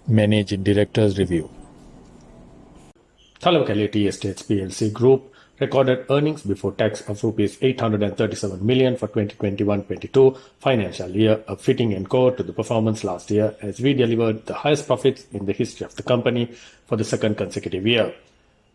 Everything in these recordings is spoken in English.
Managing Director's Review. Thalawakele Tea Estates PLC Group recorded earnings before tax of Rs 837 million for 2021-22 financial year, a fitting encore to the performance last year as we delivered the highest profits in the history of the company for the second consecutive year.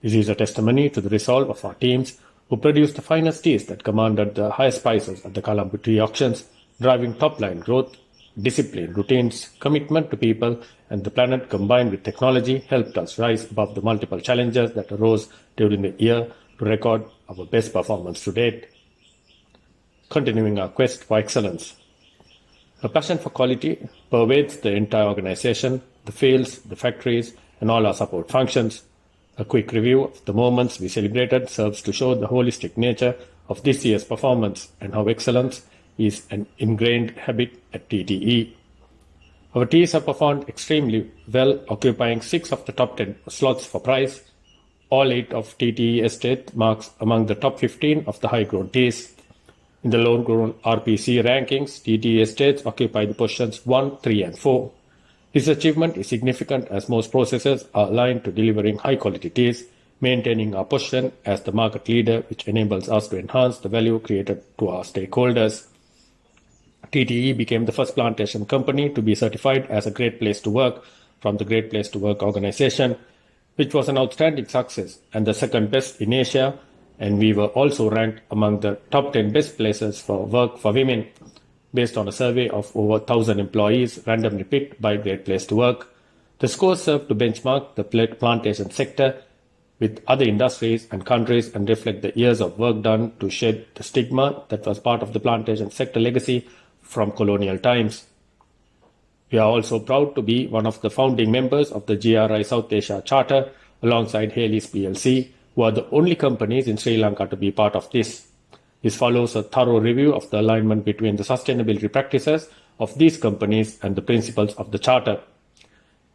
This is a testimony to the resolve of our teams who produced the finest teas that commanded the highest prices at the Colombo tea auctions, driving top-line growth. Discipline, routines, commitment to people and the planet combined with technology helped us rise above the multiple challenges that arose during the year to record our best performance to date. Continuing our quest for excellence. A passion for quality pervades the entire organization, the fields, the factories, and all our support functions. A quick review of the moments we celebrated serves to show the holistic nature of this year's performance and how excellence is an ingrained habit at TTE. Our teas have performed extremely well, occupying 6 of the top 10 slots for price. All 8 of TTE Estate marks among the top 15 of the high-grown teas. In the low-grown RPC rankings, TTE Estates occupy the positions 1, 3, and 4. This achievement is significant as most processes are aligned to delivering high-quality teas, maintaining our position as the market leader, which enables us to enhance the value created to our stakeholders. TTE became the first plantation company to be certified as a Great Place to Work from the Great Place to Work organization, which was an outstanding success and the second best in Asia, and we were also ranked among the top 10 best places for work for women, based on a survey of over 1,000 employees randomly picked by Great Place to Work. The scores serve to benchmark the plantation sector with other industries and countries and reflect the years of work done to shed the stigma that was part of the plantation sector legacy from colonial times. We are also proud to be one of the founding members of the GRI South Asia Charter alongside Hales PLC, who are the only companies in Sri Lanka to be part of this. This follows a thorough review of the alignment between the sustainability practices of these companies and the principles of the Charter.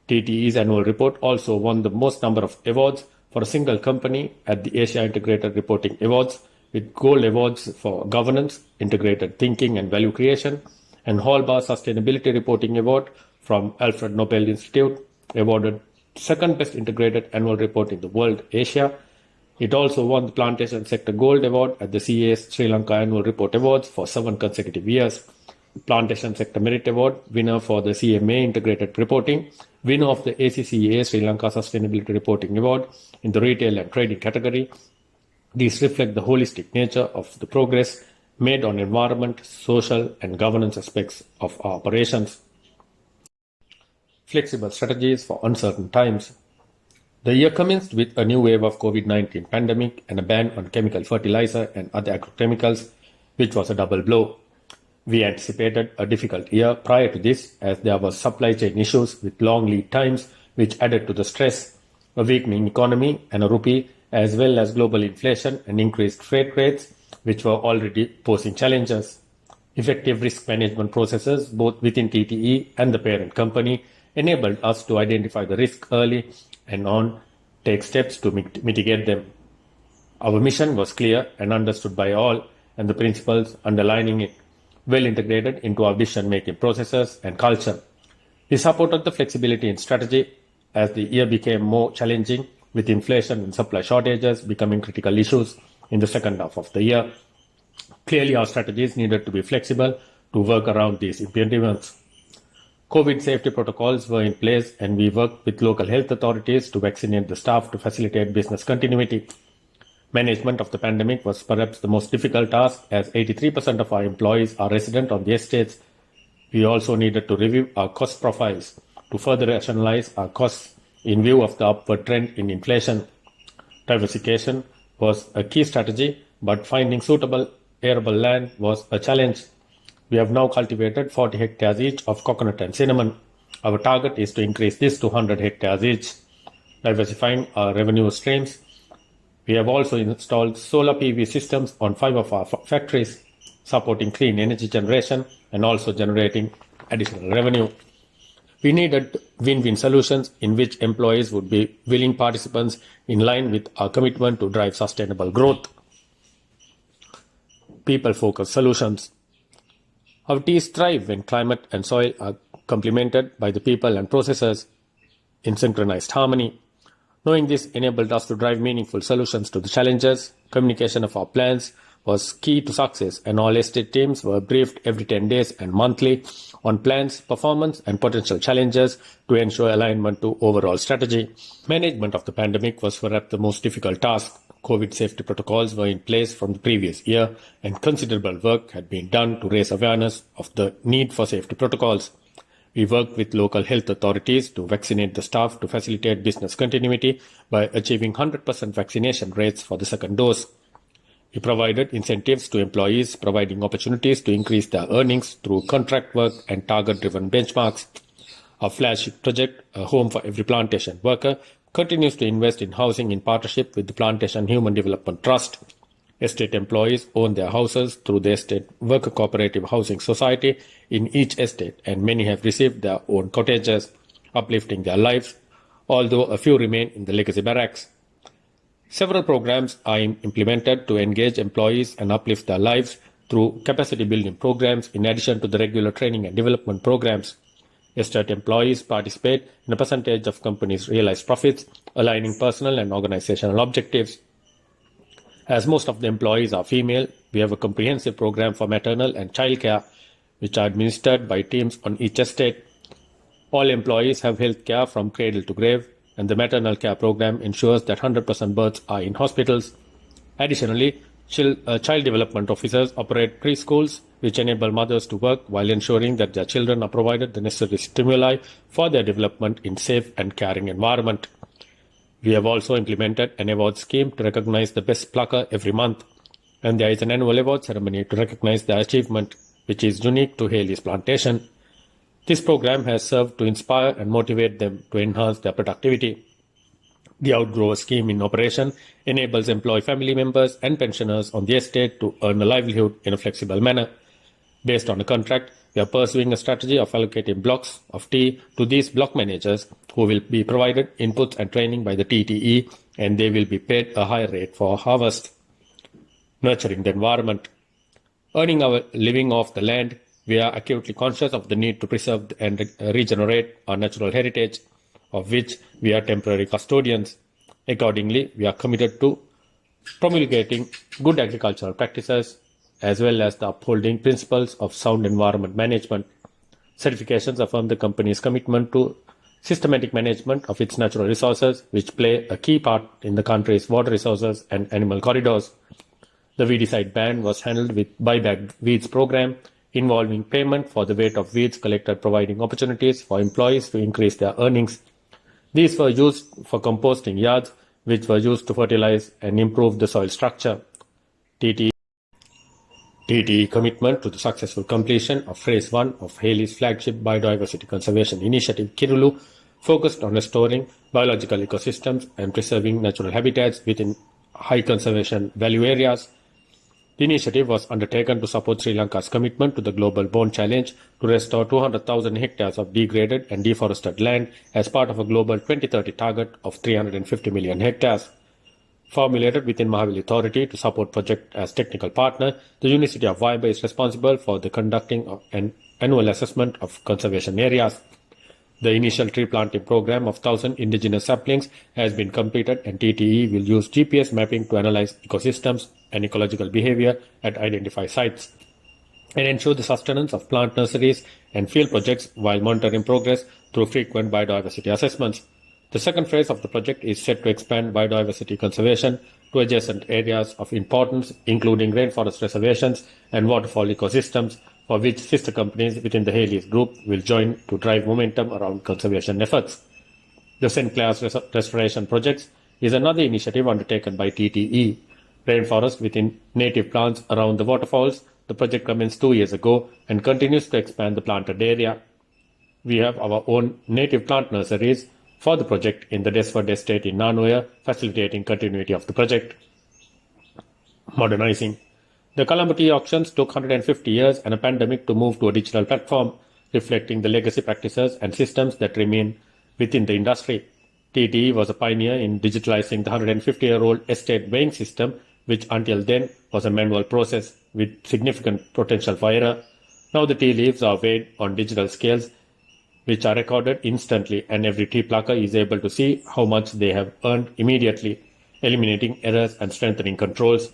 TTE's annual report also won the most number of awards for a single company at the Asia Integrated Reporting Awards, with gold awards for governance, integrated thinking and value creation, and Hallbar Sustainability Reporting Award from Alfred Nobel Institute, awarded second best integrated annual report in the world, Asia. It also won the Plantation Sector Gold Award at the CAS Sri Lanka Annual Report Awards for 7 consecutive years. Plantation Sector Merit Award, winner for the CMA Integrated Reporting, winner of the ACCA Sri Lanka Sustainability Reporting Award in the Retail and Trading category. These reflect the holistic nature of the progress made on environment, social, and governance aspects of our operations. Flexible strategies for uncertain times. The year commenced with a new wave of COVID-19 pandemic and a ban on chemical fertilizer and other agrochemicals, which was a double blow. We anticipated a difficult year prior to this as there were supply chain issues with long lead times, which added to the stress, a weakening economy and a rupee, as well as global inflation and increased freight rates, which were already posing challenges. Effective risk management processes, both within TTE and the parent company, enabled us to identify the risk early and take steps to mitigate them. Our mission was clear and understood by all, and the principles underlining it well integrated into our decision-making processes and culture. We supported the flexibility in strategy as the year became more challenging, with inflation and supply shortages becoming critical issues in the second half of the year. Clearly, our strategies needed to be flexible to work around these impediments. COVID safety protocols were in place, and we worked with local health authorities to vaccinate the staff to facilitate business continuity. Management of the pandemic was perhaps the most difficult task, as 83% of our employees are resident on the estates. We also needed to review our cost profiles to further rationalize our costs in view of the upward trend in inflation. Diversification was a key strategy, but finding suitable arable land was a challenge. We have now cultivated 40 hectares each of coconut and cinnamon. Our target is to increase this to 100 hectares each. Diversifying our revenue streams. We have also installed solar PV systems on 5 of our factories, supporting clean energy generation and also generating additional revenue. We needed win-win solutions in which employees would be willing participants in line with our commitment to drive sustainable growth. People-focused solutions. Our teas thrive when climate and soil are complemented by the people and processes. in synchronized harmony. Knowing this enabled us to drive meaningful solutions to the challenges. Communication of our plans was key to success, and all estate teams were briefed every 10 days and monthly on plans, performance, and potential challenges to ensure alignment to overall strategy. Management of the pandemic was perhaps the most difficult task. COVID safety protocols were in place from the previous year, and considerable work had been done to raise awareness of the need for safety protocols. We worked with local health authorities to vaccinate the staff to facilitate business continuity by achieving 100% vaccination rates for the second dose. We provided incentives to employees, providing opportunities to increase their earnings through contract work and target-driven benchmarks. Our flagship project, A Home for Every Plantation Worker, continues to invest in housing in partnership with the Plantation Human Development Trust. Estate employees own their houses through the Estate Worker Cooperative Housing Society in each estate, and many have received their own cottages, uplifting their lives, although a few remain in the legacy barracks. Several programs are implemented to engage employees and uplift their lives through capacity building programs in addition to the regular training and development programs. Estate employees participate in a percentage of companies' realized profits, aligning personal and organizational objectives. As most of the employees are female, we have a comprehensive program for maternal and child care, which are administered by teams on each estate. All employees have health care from cradle to grave, and the maternal care program ensures that 100% births are in hospitals. Additionally, child development officers operate preschools, which enable mothers to work while ensuring that their children are provided the necessary stimuli for their development in safe and caring environment. We have also implemented an award scheme to recognize the best plucker every month, and there is an annual award ceremony to recognize their achievement, which is unique to Haley's Plantation. This program has served to inspire and motivate them to enhance their productivity. The Outgrower scheme in operation enables employee family members and pensioners on the estate to earn a livelihood in a flexible manner. Based on a contract, we are pursuing a strategy of allocating blocks of tea to these block managers, who will be provided inputs and training by the TTE, and they will be paid a higher rate for harvest. Nurturing the environment. Earning our living off the land, we are acutely conscious of the need to preserve and regenerate our natural heritage, of which we are temporary custodians. Accordingly, we are committed to promulgating good agricultural practices, as well as the upholding principles of sound environment management. Certifications affirm the company's commitment to systematic management of its natural resources, which play a key part in the country's water resources and animal corridors. The weedicide ban was handled with buyback weeds program, involving payment for the weight of weeds collected, providing opportunities for employees to increase their earnings. These were used for composting yards, which were used to fertilize and improve the soil structure. TTE commitment to the successful completion of Phase 1 of Haley's flagship biodiversity conservation initiative, Kirulu, focused on restoring biological ecosystems and preserving natural habitats within high conservation value areas. The initiative was undertaken to support Sri Lanka's commitment to the Global Bond Challenge to restore 200,000 hectares of degraded and deforested land as part of a global 2030 target of 350 million hectares. Formulated within Mahavili Authority to support project as technical partner, the University of Viber is responsible for the conducting of an annual assessment of conservation areas. The initial tree planting program of 1,000 indigenous saplings has been completed, and TTE will use GPS mapping to analyze ecosystems and ecological behavior at identified sites and ensure the sustenance of plant nurseries and field projects while monitoring progress through frequent biodiversity assessments. The second phase of the project is set to expand biodiversity conservation to adjacent areas of importance, including rainforest reservations and waterfall ecosystems, for which sister companies within the Haley's Group will join to drive momentum around conservation efforts. The St. Clair's Restoration Projects is another initiative undertaken by TTE. Rainforest within native plants around the waterfalls, the project commenced 2 years ago and continues to expand the planted area. We have our own native plant nurseries for the project in the Desford Estate in Nanoya, facilitating continuity of the project. Modernizing. The Colombo tea auctions took 150 years and a pandemic to move to a digital platform, reflecting the legacy practices and systems that remain within the industry. TTE was a pioneer in digitalizing the 150-year-old estate weighing system, which until then was a manual process with significant potential for error. Now the tea leaves are weighed on digital scales, which are recorded instantly, and every tea plucker is able to see how much they have earned immediately, eliminating errors and strengthening controls.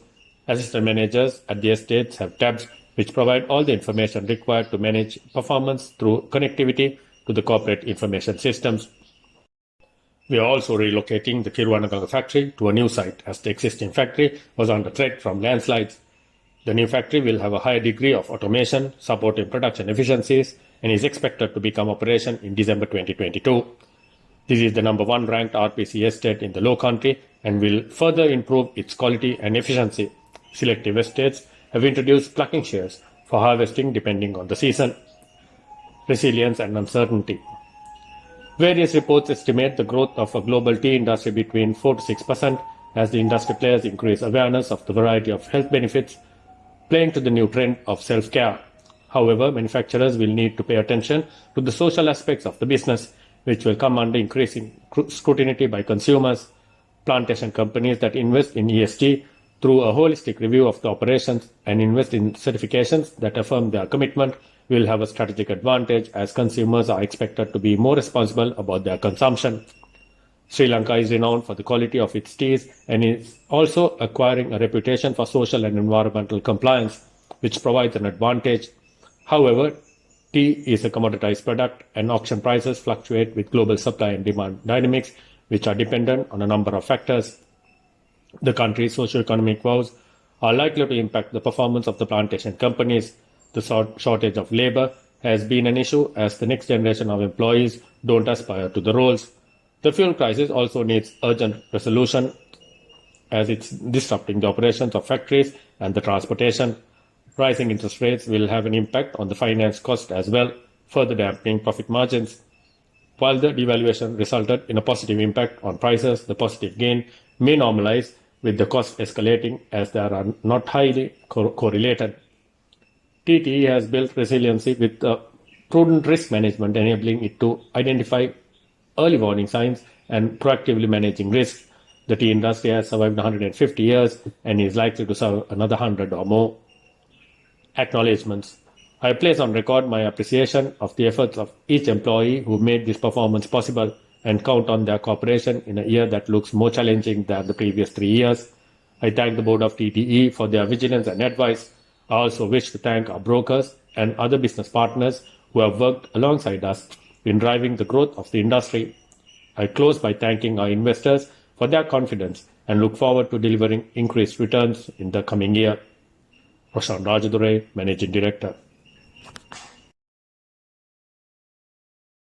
Assistant managers at the estates have tabs which provide all the information required to manage performance through connectivity to the corporate information systems. We are also relocating the Kiruvanagala factory to a new site as the existing factory was under threat from landslides. The new factory will have a higher degree of automation, supporting production efficiencies, and is expected to become operational in December 2022. This is the number 1 ranked RPC estate in the Low Country and will further improve its quality and efficiency. Selective estates have introduced plucking shares for harvesting depending on the season. Resilience and uncertainty. Various reports estimate the growth of a global tea industry between 4 to 6% as the industry players increase awareness of the variety of health benefits, playing to the new trend of self-care. However, manufacturers will need to pay attention to the social aspects of the business, which will come under increasing scrutiny by consumers. Plantation companies that invest in ESG through a holistic review of the operations and invest in certifications that affirm their commitment will have a strategic advantage as consumers are expected to be more responsible about their consumption. Sri Lanka is renowned for the quality of its teas and is also acquiring a reputation for social and environmental compliance, which provides an advantage. However, tea is a commoditized product and auction prices fluctuate with global supply and demand dynamics, which are dependent on a number of factors. The country's socio-economic woes are likely to impact the performance of the plantation companies. The shortage of labor has been an issue as the next generation of employees don't aspire to the roles. The fuel crisis also needs urgent resolution as it's disrupting the operations of factories and the transportation. Rising interest rates will have an impact on the finance cost as well, further dampening profit margins. While the devaluation resulted in a positive impact on prices, the positive gain may normalize with the cost escalating as they are not highly correlated. TTE has built resiliency with prudent risk management, enabling it to identify early warning signs and proactively managing risks. The tea industry has survived 150 years and is likely to serve another 100 or more. Acknowledgements. I place on record my appreciation of the efforts of each employee who made this performance possible and count on their cooperation in a year that looks more challenging than the previous 3 years. I thank the board of TTE for their vigilance and advice. I also wish to thank our brokers and other business partners who have worked alongside us in driving the growth of the industry. I close by thanking our investors for their confidence and look forward to delivering increased returns in the coming year. Prashant Rajadurai, Managing Director.